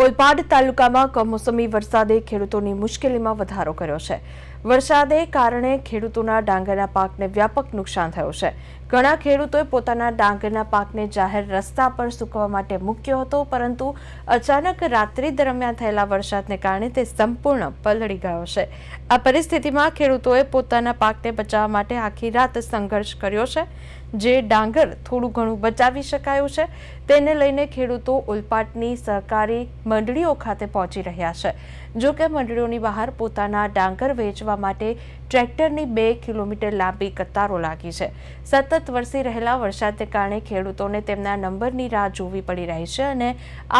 ઓલપાડ તાલુકામાં કમોસમી વરસાદે ખેડૂતોની મુશ્કેલીમાં વધારો કર્યો છે। વરસાદે કારણે ખેડૂતોના ડાંગરના પાકને વ્યાપક નુકસાન થયું છે। ઘણા ખેડૂતોએ પોતાના ડાંગરના પાકને જાહેર રસ્તા પર સૂકવવા માટે મૂક્યો હતો, પરંતુ અચાનક રાત્રિ દરમિયાન થયેલા વરસાદને કારણે તે સંપૂર્ણ પલળી ગયો છે। આ પરિસ્થિતિમાં ખેડૂતોએ પોતાના પાકને બચાવવા માટે આખી રાત સંઘર્ષ કર્યો છે। જે ડાંગર થોડું ઘણું બચાવી શકાયું છે, તેને લઈને ખેડૂતો ઓલપાડની સહકારી મંડળીઓ ખાતે પહોંચી રહ્યા છે। જો કે મંડળીઓની બહાર પોતાના ડાંગર વેચવા માટે ટ્રેક્ટરની 2 કિલોમીટર લાંબી કતારો લાગી છે। સતત વરસી રહેલા વરસાદને કારણે ખેડૂતોને તેમના નંબરની રાહ જોવી પડી રહી છે અને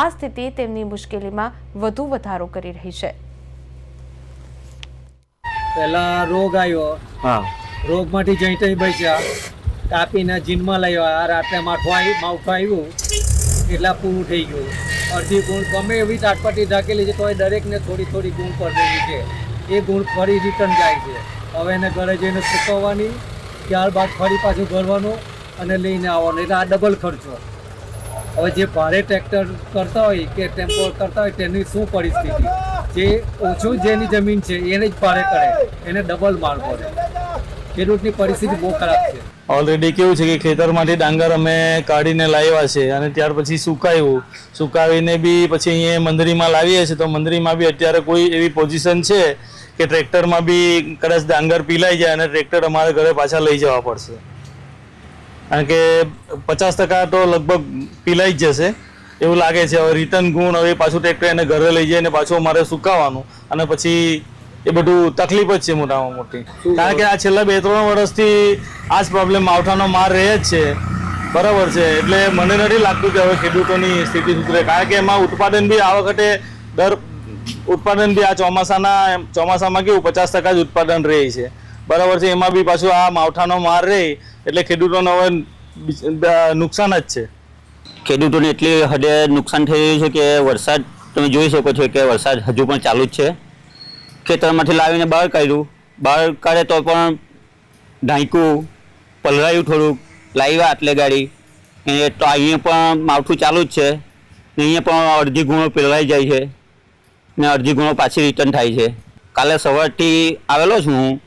આ સ્થિતિ તેમની મુશ્કેલીમાં વધુ વધારો કરી રહી છે। પહેલા રોગ આવ્યો, રોગમાંથી જઈ બચ્યા, કાપીને જીનમાં લઈ આવ્યા। રાત્રે માવઠું આવ્યું એટલા પૂરું થઈ ગયું। અડધી ગુણ ગમે એવી તાટપટી ઢાકેલી છે તો દરેકને થોડી થોડી ગુણ પડેલી છે। એ ગુણ ફરી રિટર્ન જાય છે। હવે એને ઘરે જઈને સૂકવવાની, ત્યારબાદ ફરી પાછું ભરવાનું અને લઈને આવવાનું, એટલે આ ડબલ ખર્ચો। હવે જે ભારે ટ્રેક્ટર કરતા હોય કે ટેમ્પો કરતા હોય તેની શું પરિસ્થિતિ? જે ઓછું જેની જમીન છે એને જ ભારે કરે, એને ડબલ માર પડે। ખેડૂતની પરિસ્થિતિ બહુ ખરાબ છે। ઓલરેડી કેવું છે કે ખેતરમાંથી ડાંગર અમે કાઢીને લાવ્યા છે અને ત્યાર પછી સુકાવીને બી પછી અહીંયા મંદરીમાં લાવીએ છીએ, તો મંદરીમાં બી અત્યારે કોઈ એવી પોઝિશન છે કે ટ્રેક્ટરમાં બી કદાચ ડાંગર પીલાઈ જાય અને ટ્રેક્ટર અમારે ઘરે પાછા લઈ જવા પડશે, કારણ કે 50% તો લગભગ પીલાઈ જ જશે એવું લાગે છે। હવે રિટર્ન ગુણ, હવે પાછું ટ્રેક્ટર એને ઘરે લઈ જઈને પાછું અમારે સુકાવવાનું અને પછી એ બધું તકલીફ જ છે મોટામાં મોટી, કારણ કે આ છેલ્લા 2-3 વર્ષથી આ જ પ્રોબ્લેમ માવઠાનો માર રહે જ છે, બરાબર છે। એટલે મને નથી લાગતું કે હવે ખેડૂતોની સ્થિતિ સુધરે, કારણ કે એમાં ઉત્પાદન બી આ વખતે ઉત્પાદન બી આ ચોમાસામાં કેવું 50% જ ઉત્પાદન રહે છે, બરાબર છે। એમાં બી પાછું આ માવઠાનો માર રહે એટલે ખેડૂતોને હવે નુકસાન જ છે। ખેડૂતોને એટલી હદે નુકસાન થઈ રહ્યું છે કે વરસાદ તમે જોઈ શકો છો કે વરસાદ હજુ પણ ચાલુ જ છે। ખેતરમાંથી લાવીને બહાર કાઢે તો પણ ઢાંક્યું, પલરાયું, થોડુંક લાવ્યા આટલે ગાડી તો અહીંયા પણ માવઠું ચાલુ જ છે ને અહીંયા પણ અડધી ગુણો પલરાઈ જાય છે ને અડધી ગુણો પાછી રિટર્ન થાય છે। કાલે સવારથી આવેલો છું હું,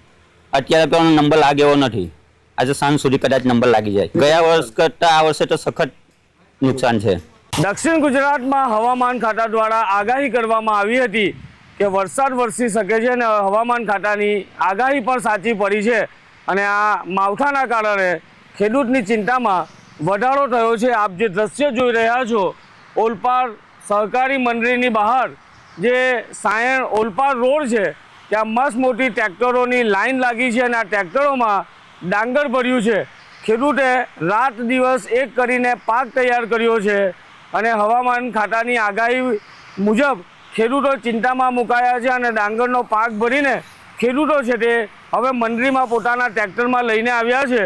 અત્યારે પણ નંબર લાગે એવો નથી। આજે સાંજ સુધી કદાચ નંબર લાગી જાય। ગયા વર્ષ કરતાં આ વર્ષે તો સખત નુકસાન છે। દક્ષિણ ગુજરાતમાં હવામાન ખાતા દ્વારા આગાહી કરવામાં આવી હતી કે વરસાદ વરસી શકે છે અને હવામાન ખાતાની આગાહી પણ સાચી પડી છે અને આ માવઠાના કારણે ખેડૂતની ચિંતામાં વધારો થયો છે। આપ જે દ્રશ્ય જોઈ રહ્યા છો, ઓલપાડ સહકારી મંડળીની બહાર જે સાયણ ઓલપાડ રોડ છે ત્યાં મસ્ત મોટી ટ્રેક્ટરોની લાઈન લાગી છે અને આ ટ્રેક્ટરોમાં ડાંગર ભર્યું છે। ખેડૂતે રાત દિવસ એક કરીને પાક તૈયાર કર્યો છે અને હવામાન ખાતાની આગાહી મુજબ ખેડૂતો ચિંતામાં મુકાયા છે અને ડાંગરનો પાક ભરીને ખેડૂતો છે તે હવે મંડળીમાં પોતાના ટ્રેક્ટરમાં લઈને આવ્યા છે।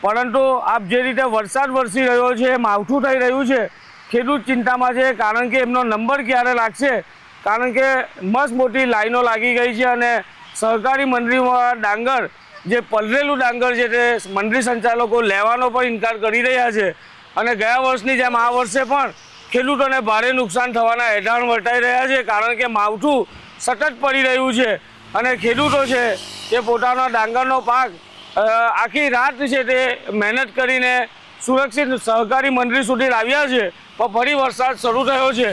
પરંતુ આપ જે રીતે વરસાદ વરસી રહ્યો છે, માવઠું થઈ રહ્યું છે, ખેડૂત ચિંતામાં છે, કારણ કે એમનો નંબર ક્યારે લાગશે, કારણ કે મસ્ત મોટી લાઈનો લાગી ગઈ છે અને સહકારી મંડળીમાં ડાંગર જે પલરેલું ડાંગર છે તે મંડળી સંચાલકો લેવાનો પણ ઇનકાર કરી રહ્યા છે અને ગયા વર્ષની જેમ આ વર્ષે પણ ખેડૂતોને ભારે નુકસાન થવાના એઢાણ વર્તાઈ રહ્યા છે, કારણ કે માવઠું સતત પડી રહ્યું છે અને ખેડૂતો છે તે પોતાનો ડાંગરનો પાક આખી રાત છે તે મહેનત કરીને સુરક્ષિત સહકારી મંડળી સુધી લાવ્યા છે, પણ ફરી વરસાદ શરૂ થયો છે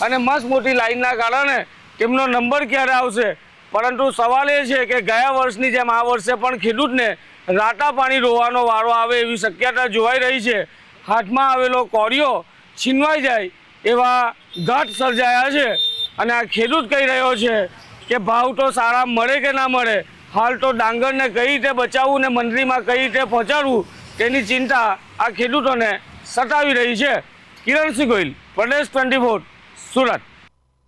અને મસ્ત મોટી લાઈનના કારણે તેમનો નંબર ક્યારે આવશે। પરંતુ સવાલ એ છે કે ગયા વર્ષની જેમ આ વર્ષે પણ ખેડૂતને રાતા પાણી રોવાનો વારો આવે એવી શક્યતા જોવાઈ રહી છે। હાથમાં આવેલો કોરિયો છીનવાઈ જાય એવા ઘાટ સર્જાયા છે અને આ ખેડૂત કહી રહ્યો છે કે ભાવ તો સારા મળે કે ના મળે, હાલ તો ડાંગરને કઈ રીતે બચાવવું ને મંડળીમાં કઈ રીતે પહોંચાડવું તેની ચિંતા આ ખેડૂતોને સતાવી રહી છે। કિરણસિંહ ગોહિલ, પ્રદેશ 24, સુરત।